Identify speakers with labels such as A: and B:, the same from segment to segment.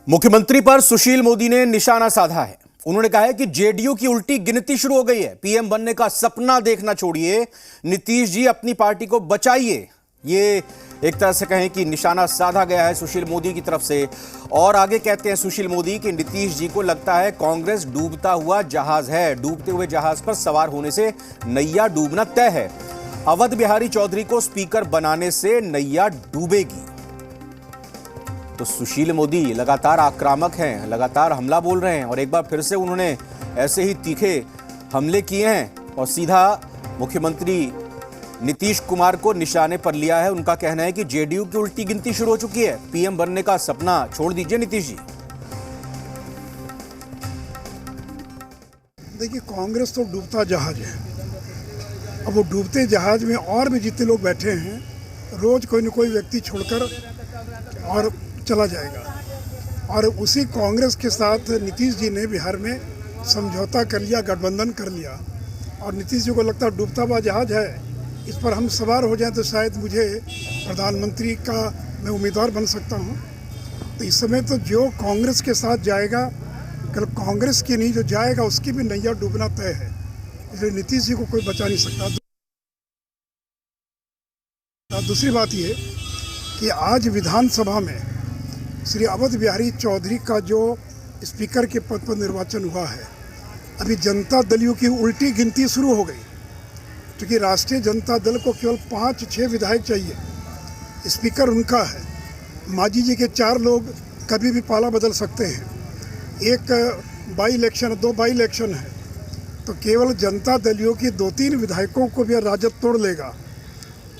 A: मुख्यमंत्री पर सुशील मोदी ने निशाना साधा है। उन्होंने कहा है कि जेडीयू की उल्टी गिनती शुरू हो गई है। पीएम बनने का सपना देखना छोड़िए, नीतीश जी अपनी पार्टी को बचाइए। ये एक तरह से कहें कि निशाना साधा गया है सुशील मोदी की तरफ से। और आगे कहते हैं सुशील मोदी कि नीतीश जी को लगता है कांग्रेस डूबता हुआ जहाज है, डूबते हुए जहाज पर सवार होने से नैया डूबना तय है। अवध बिहारी चौधरी को स्पीकर बनाने से नैया डूबेगी। तो सुशील मोदी लगातार आक्रामक हैं, लगातार हमला बोल रहे हैं और एक बार फिर से उन्होंने ऐसे ही तीखे हमले किए हैं और सीधा मुख्यमंत्री नीतीश कुमार को निशाने पर लिया है। उनका कहना है कि जेडीयू की उल्टी गिनती शुरू हो चुकी है, पीएम बनने का सपना छोड़ दीजिए नीतीश जी।
B: देखिए, कांग्रेस तो डूबता जहाज है। अब वो डूबते जहाज में और भी जितने लोग बैठे हैं, रोज कोई न कोई व्यक्ति छोड़कर और चला जाएगा। और उसी कांग्रेस के साथ नीतीश जी ने बिहार में समझौता कर लिया, गठबंधन कर लिया। और नीतीश जी को लगता है डूबता हुआ जहाज है, इस पर हम सवार हो जाएं तो शायद मुझे प्रधानमंत्री का मैं उम्मीदवार बन सकता हूं। तो इस समय तो जो कांग्रेस के साथ जाएगा, कल कांग्रेस की नहीं, जो जाएगा उसकी भी नैया डूबना तय है। इसलिए नीतीश जी को कोई बचा नहीं सकता। दूसरी बात ये कि आज विधानसभा में श्री अवध बिहारी चौधरी का जो स्पीकर के पद पर निर्वाचन हुआ है, अभी जनता दलियों की उल्टी गिनती शुरू हो गई। क्योंकि राष्ट्रीय जनता दल को केवल 5-6 विधायक चाहिए, स्पीकर उनका है। मांझी जी के 4 लोग कभी भी पाला बदल सकते हैं। एक बाई इलेक्शन, 2 बाई इलेक्शन है, तो केवल जनता दलियों की 2-3 विधायकों को भी राजद तोड़ लेगा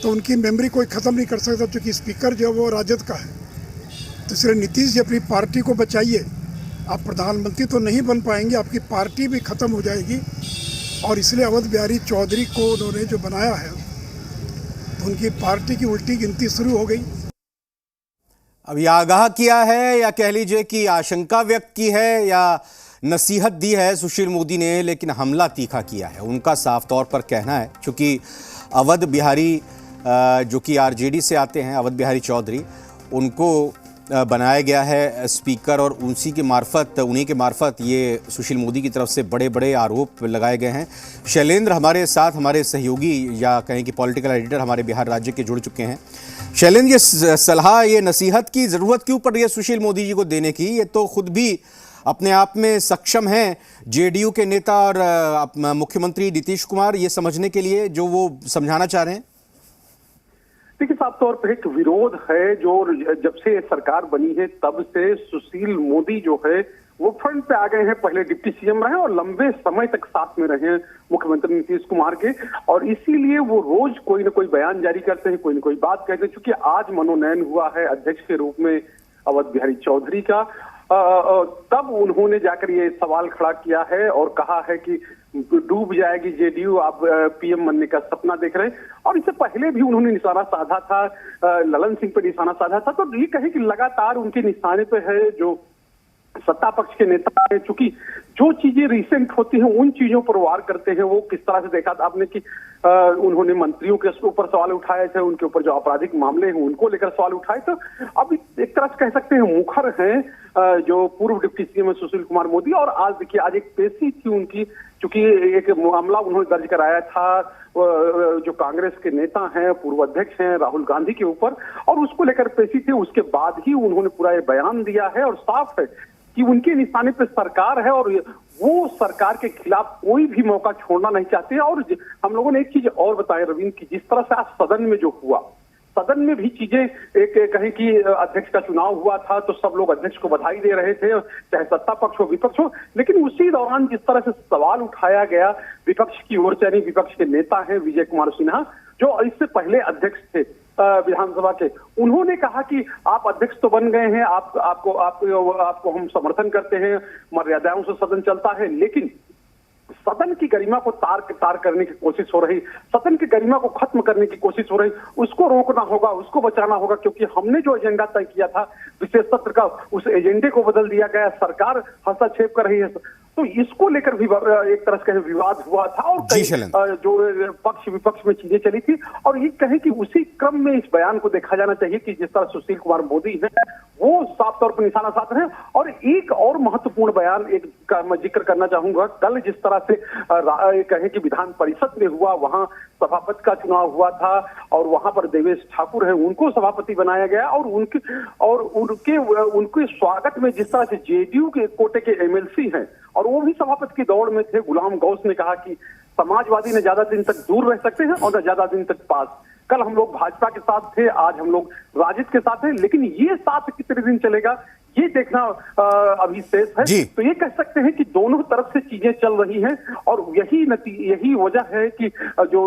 B: तो उनकी मेमोरी कोई ख़त्म नहीं कर सकता, क्योंकि स्पीकर जो है वो राजद का है। तो इसलिए नीतीश जी अपनी पार्टी को बचाइए। आप प्रधानमंत्री तो नहीं बन पाएंगे, आपकी पार्टी भी ख़त्म हो जाएगी। और इसलिए अवध बिहारी चौधरी को उन्होंने जो बनाया है, तो उनकी पार्टी की उल्टी गिनती शुरू हो गई।
A: अब यह आगाह किया है या कह लीजिए कि आशंका व्यक्त की है या नसीहत दी है सुशील मोदी ने, लेकिन हमला तीखा किया है। उनका साफ तौर पर कहना है, क्योंकि अवध बिहारी जो कि आरजेडी से आते हैं, अवध बिहारी चौधरी, उनको बनाया गया है स्पीकर और उन्हीं के मार्फत ये सुशील मोदी की तरफ से बड़े बड़े आरोप लगाए गए हैं। शैलेंद्र हमारे साथ, हमारे सहयोगी या कहें कि पॉलिटिकल एडिटर हमारे बिहार राज्य के जुड़ चुके हैं। शैलेंद्र, ये सलाह, ये नसीहत की ज़रूरत क्यों पड़ रही है सुशील मोदी जी को देने की? ये तो खुद भी अपने आप में सक्षम हैं जेडीयू के नेता और मुख्यमंत्री नीतीश कुमार, ये समझने के लिए जो वो समझाना चाह रहे हैं।
C: देखिए, साफ तौर पर एक विरोध है जो जब से सरकार बनी है तब से सुशील मोदी जो है वो फ्रंट पे आ गए हैं। पहले डिप्टी सीएम रहे और लंबे समय तक साथ में रहे हैं मुख्यमंत्री नीतीश कुमार के, और इसीलिए वो रोज कोई ना कोई बयान जारी करते हैं, कोई ना कोई बात कहते हैं। क्योंकि आज मनोनयन हुआ है अध्यक्ष के रूप में अवध बिहारी चौधरी का, तब उन्होंने जाकर ये सवाल खड़ा किया है और कहा है कि डूब जाएगी जेडीयू, आप पीएम बनने का सपना देख रहे हैं। और इससे पहले भी उन्होंने निशाना साधा था, ललन सिंह पे निशाना साधा था। तो ये कहे कि लगातार उनके निशाने पे है जो सत्ता पक्ष के नेता हैं। चूंकि जो चीजें रिसेंट होती हैं उन चीजों पर वार करते हैं। वो किस तरह से देखा था आपने कि उन्होंने मंत्रियों के ऊपर सवाल उठाए थे, उनके ऊपर जो आपराधिक मामले हैं उनको लेकर सवाल उठाए। तो अब एक तरह से कह सकते हैं मुखर हैं जो पूर्व डिप्टी सीएम सुशील कुमार मोदी। और आज देखिए, आज एक पेशी थी उनकी, चूंकि एक मामला उन्होंने दर्ज कराया था जो कांग्रेस के नेता हैं, पूर्व अध्यक्ष हैं राहुल गांधी के ऊपर, और उसको लेकर पेशी थी। उसके बाद ही उन्होंने पूरा ये बयान दिया है और साफ है कि उनके निशाने पे सरकार है और वो सरकार के खिलाफ कोई भी मौका छोड़ना नहीं चाहते। और हम लोगों ने एक चीज और बताया रविंद्र, की जिस तरह से आज सदन में जो हुआ, सदन में भी चीजें एक कहें कि अध्यक्ष का चुनाव हुआ था तो सब लोग अध्यक्ष को बधाई दे रहे थे, चाहे सत्ता पक्ष हो विपक्ष हो। लेकिन उसी दौरान जिस तरह से सवाल उठाया गया विपक्ष की ओर से, यानी विपक्ष के नेता हैं विजय कुमार सिन्हा जो इससे पहले अध्यक्ष थे विधानसभा के, उन्होंने कहा कि आप अध्यक्ष तो बन गए हैं, आपको हम समर्थन करते हैं, मर्यादाओं से सदन चलता है, लेकिन सदन की गरिमा को तार करने की कोशिश हो रही, सदन की गरिमा को खत्म करने की कोशिश हो रही, उसको रोकना होगा, उसको बचाना होगा। क्योंकि हमने जो एजेंडा तय किया था विशेष सत्र का, उस एजेंडे को बदल दिया गया, सरकार हस्तक्षेप कर रही है। तो इसको लेकर भी एक तरह से विवाद हुआ था और
A: जी
C: कई
A: शैलेंद्र।
C: जो पक्ष विपक्ष में चीजें चली थी। और ये कहें कि उसी क्रम में इस बयान को देखा जाना चाहिए कि जिस तरह सुशील कुमार मोदी है वो साफ तौर पर निशाना साध रहे हैं। और एक और महत्वपूर्ण बयान एक का मैं जिक्र करना चाहूंगा, कल जिस तरह से कहें कि विधान परिषद में हुआ, वहां सभापति का चुनाव हुआ था और वहां पर देवेश ठाकुर है उनको सभापति बनाया गया और उनके स्वागत में जिस तरह से जेडीयू के कोटे के एमएलसी हैं और वो भी सभापति की दौड़ में थे, गुलाम गौस ने कहा कि समाजवादी न ज्यादा दिन तक दूर रह सकते हैं और न ज्यादा दिन तक पास। कल हम लोग भाजपा के साथ थे, आज हम लोग राजद के साथ हैं, लेकिन ये साथ कितने दिन चलेगा ये देखना अभी शेष है। तो ये कह सकते हैं कि दोनों तरफ से चीजें चल रही हैं और यही वजह है कि जो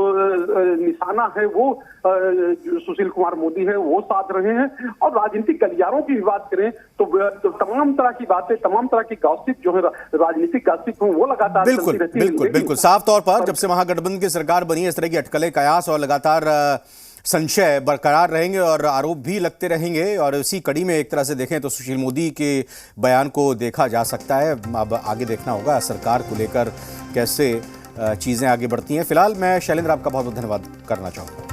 C: निशाना है वो सुशील कुमार मोदी है वो साध रहे हैं। और राजनीतिक गलियारों की बात करें तो तमाम तरह की बातें, तमाम तरह की गॉसिप जो है राजनीतिक गॉसिप वो लगातार
A: बिल्कुल बिल्कुल बिल्कुल साफ तौर पर जब से महागठबंधन की सरकार बनी है इस तरह की अटकलें, कयास और लगातार संशय बरकरार रहेंगे और आरोप भी लगते रहेंगे। और इसी कड़ी में एक तरह से देखें तो सुशील मोदी के बयान को देखा जा सकता है। अब आगे देखना होगा सरकार को लेकर कैसे चीज़ें आगे बढ़ती हैं। फिलहाल मैं शैलेंद्र आपका बहुत बहुत धन्यवाद करना चाहूँगा।